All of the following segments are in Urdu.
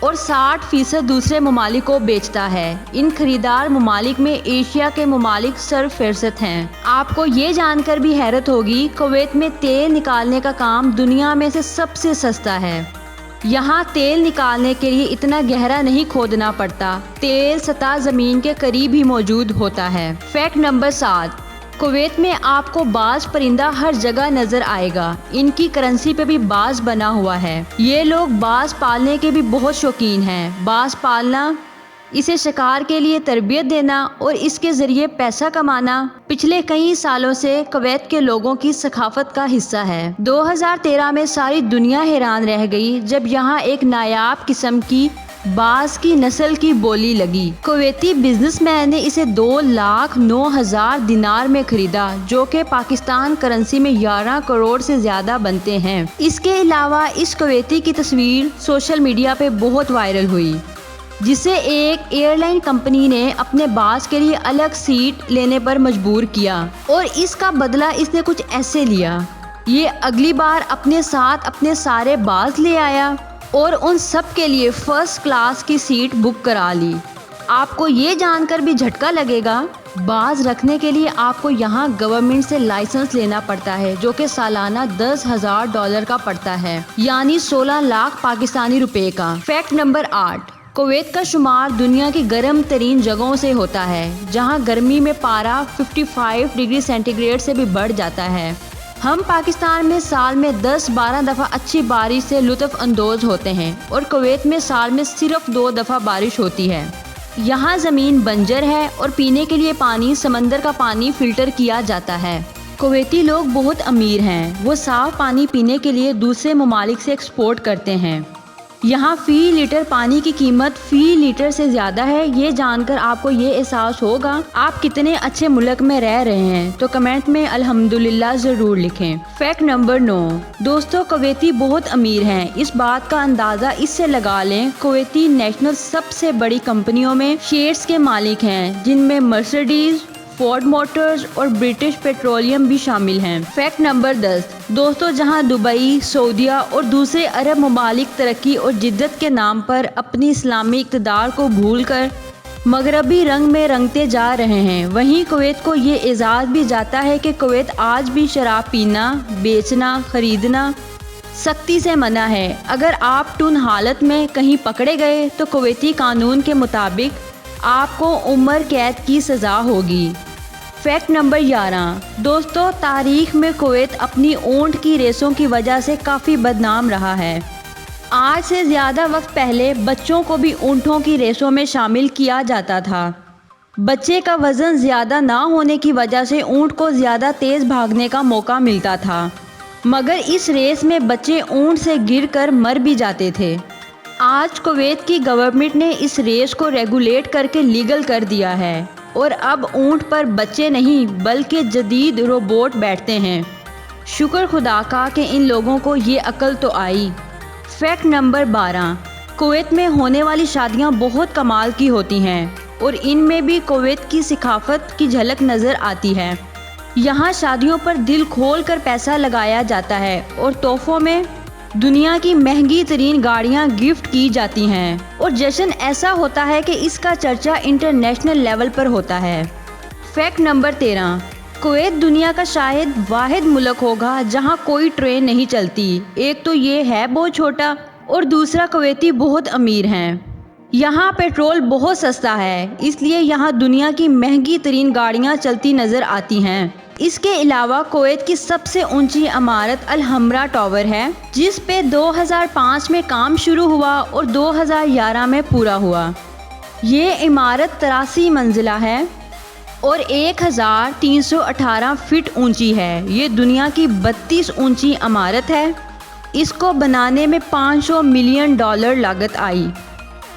اور 60% دوسرے ممالک کو بیچتا ہے۔ ان خریدار ممالک میں ایشیا کے ممالک سرفہرست ہیں۔ آپ کو یہ جان کر بھی حیرت ہوگی، کویت میں تیل نکالنے کا کام دنیا میں سے سب سے سستا ہے۔ یہاں تیل نکالنے کے لیے اتنا گہرا نہیں کھودنا پڑتا، تیل سطح زمین کے قریب ہی موجود ہوتا ہے۔ فیکٹ نمبر 7، کویت میں آپ کو باز پرندہ ہر جگہ نظر آئے گا۔ ان کی کرنسی پہ بھی باز بنا ہوا ہے۔ یہ لوگ باز پالنے کے بھی بہت شوقین ہیں۔ باز پالنا، اسے شکار کے لیے تربیت دینا اور اس کے ذریعے پیسہ کمانا پچھلے کئی سالوں سے کویت کے لوگوں کی ثقافت کا حصہ ہے۔ 2013 میں ساری دنیا حیران رہ گئی جب یہاں ایک نایاب قسم کی باز کی نسل کی بولی لگی۔ کویتی بزنس مین نے اسے 2,09,000 دینار میں خریدا، جو کہ پاکستان کرنسی میں 11 کروڑ سے زیادہ بنتے ہیں۔ اس کے علاوہ اس کویتی کی تصویر سوشل میڈیا پہ بہت وائرل ہوئی، جسے ایک ایئر لائن کمپنی نے اپنے باز کے لیے الگ سیٹ لینے پر مجبور کیا، اور اس کا بدلہ اس نے کچھ ایسے لیا۔ یہ اگلی بار اپنے ساتھ اپنے سارے باز لے آیا اور ان سب کے لیے فرسٹ کلاس کی سیٹ بک کرا لی۔ آپ کو یہ جان کر بھی جھٹکا لگے گا، باز رکھنے کے لیے آپ کو یہاں گورنمنٹ سے لائسنس لینا پڑتا ہے، جو کہ سالانہ $10,000 کا پڑتا ہے، یعنی 16 لاکھ پاکستانی روپے کا۔ فیکٹ نمبر 8، کویت کا شمار دنیا کی گرم ترین جگہوں سے ہوتا ہے، جہاں گرمی میں پارا 55 ڈگری سینٹی گریڈ سے بھی بڑھ جاتا ہے۔ ہم پاکستان میں سال میں 10-12 دفعہ اچھی بارش سے لطف اندوز ہوتے ہیں، اور کویت میں سال میں صرف 2 دفعہ بارش ہوتی ہے۔ یہاں زمین بنجر ہے اور پینے کے لیے پانی سمندر کا پانی فلٹر کیا جاتا ہے۔ کویتی لوگ بہت امیر ہیں، وہ صاف پانی پینے کے لیے دوسرے ممالک سے ایکسپورٹ کرتے ہیں۔ یہاں فی لیٹر پانی کی قیمت فی لیٹر سے زیادہ ہے۔ یہ جان کر آپ کو یہ احساس ہوگا آپ کتنے اچھے ملک میں رہ رہے ہیں، تو کمنٹ میں الحمدللہ ضرور لکھیں۔ فیکٹ نمبر 9، دوستو کویتی بہت امیر ہیں۔ اس بات کا اندازہ اس سے لگا لیں، کویتی نیشنل سب سے بڑی کمپنیوں میں شیئرز کے مالک ہیں، جن میں مرسڈیز، فورڈ موٹرز اور برٹش پیٹرولیم بھی شامل ہیں۔ فیکٹ نمبر 10، دوستو جہاں دبئی، سعودیہ اور دوسرے عرب ممالک ترقی اور جدت کے نام پر اپنی اسلامی اقتدار کو بھول کر مغربی رنگ میں رنگتے جا رہے ہیں، وہیں کویت کو یہ اعزاز بھی جاتا ہے کہ کویت آج بھی شراب پینا، بیچنا، خریدنا سختی سے منع ہے۔ اگر آپ ٹن حالت میں کہیں پکڑے گئے تو کویتی قانون کے مطابق آپ کو عمر قید کی سزا ہوگی۔ فیکٹ نمبر 11، دوستو تاریخ میں کویت اپنی اونٹ کی ریسوں کی وجہ سے کافی بدنام رہا ہے۔ آج سے زیادہ وقت پہلے بچوں کو بھی اونٹوں کی ریسوں میں شامل کیا جاتا تھا۔ بچے کا وزن زیادہ نہ ہونے کی وجہ سے اونٹ کو زیادہ تیز بھاگنے کا موقع ملتا تھا، مگر اس ریس میں بچے اونٹ سے گر کر مر بھی جاتے تھے۔ آج کویت کی گورنمنٹ نے اس ریس کو ریگولیٹ کر کے لیگل کر دیا ہے، اور اب اونٹ پر بچے نہیں بلکہ جدید روبوٹ بیٹھتے ہیں۔ شکر خدا کا کہ ان لوگوں کو یہ عقل تو آئی۔ فیکٹ نمبر 12، کویت میں ہونے والی شادیاں بہت کمال کی ہوتی ہیں، اور ان میں بھی کویت کی ثقافت کی جھلک نظر آتی ہے۔ یہاں شادیوں پر دل کھول کر پیسہ لگایا جاتا ہے، اور تحفوں میں دنیا کی مہنگی ترین گاڑیاں گفٹ کی جاتی ہیں، اور جشن ایسا ہوتا ہے کہ اس کا چرچا انٹرنیشنل لیول پر ہوتا ہے۔ فیکٹ نمبر 13، کویت دنیا کا شاید واحد ملک ہوگا جہاں کوئی ٹرین نہیں چلتی۔ ایک تو یہ ہے بہت چھوٹا، اور دوسرا کویتی بہت امیر ہیں۔ یہاں پیٹرول بہت سستا ہے، اس لیے یہاں دنیا کی مہنگی ترین گاڑیاں چلتی نظر آتی ہیں۔ اس کے علاوہ کویت کی سب سے اونچی عمارت الحمرا ٹاور ہے، جس پہ 2005 میں کام شروع ہوا اور 2011 میں پورا ہوا۔ یہ عمارت 83 منزلہ ہے اور 1318 فٹ اونچی ہے۔ یہ دنیا کی 32 اونچی عمارت ہے۔ اس کو بنانے میں $500 ملین لاگت آئی۔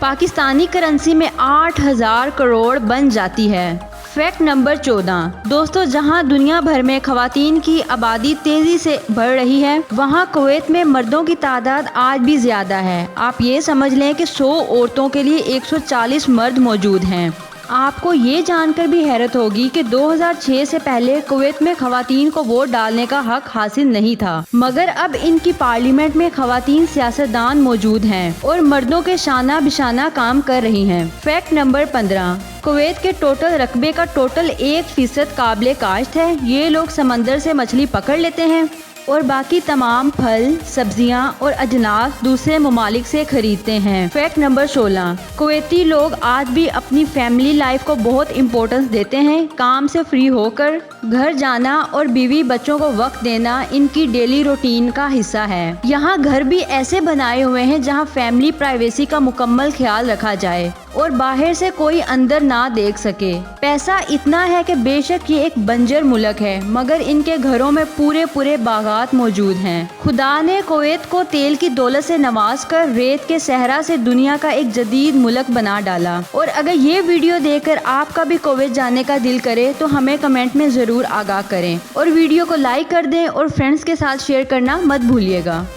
پاکستانی کرنسی میں 8,000 کروڑ بن جاتی ہے۔ فیکٹ نمبر 14، دوستو جہاں دنیا بھر میں خواتین کی آبادی تیزی سے بڑھ رہی ہے، وہاں کویت میں مردوں کی تعداد آج بھی زیادہ ہے۔ آپ یہ سمجھ لیں کہ 100 عورتوں کے لیے 140 مرد موجود ہیں۔ آپ کو یہ جان کر بھی حیرت ہوگی کہ 2006 سے پہلے کویت میں خواتین کو ووٹ ڈالنے کا حق حاصل نہیں تھا، مگر اب ان کی پارلیمنٹ میں خواتین سیاستدان موجود ہیں اور مردوں کے شانہ بشانہ کام کر رہی ہیں۔ فیکٹ نمبر 15، کویت کے ٹوٹل رقبے کا ٹوٹل 1% قابل کاشت ہے۔ یہ لوگ سمندر سے مچھلی پکڑ لیتے ہیں اور باقی تمام پھل، سبزیاں اور اجناس دوسرے ممالک سے خریدتے ہیں۔ فیکٹ نمبر 16، کویتی لوگ آج بھی اپنی فیملی لائف کو بہت امپورٹنس دیتے ہیں۔ کام سے فری ہو کر گھر جانا اور بیوی بچوں کو وقت دینا ان کی ڈیلی روٹین کا حصہ ہے۔ یہاں گھر بھی ایسے بنائے ہوئے ہیں جہاں فیملی پرائیویسی کا مکمل خیال رکھا جائے اور باہر سے کوئی اندر نہ دیکھ سکے۔ پیسہ اتنا ہے کہ بے شک یہ ایک بنجر ملک ہے، مگر ان کے گھروں میں پورے باغات موجود ہیں۔ خدا نے کویت کو تیل کی دولت سے نواز کر ریت کے صحرا سے دنیا کا ایک جدید ملک بنا ڈالا۔ اور اگر یہ ویڈیو دیکھ کر آپ کا بھی کویت جانے کا دل کرے تو ہمیں کمنٹ میں ضرور آگاہ کریں اور ویڈیو کو لائک کر دیں اور فرینڈز کے ساتھ شیئر کرنا مت بھولیے گا۔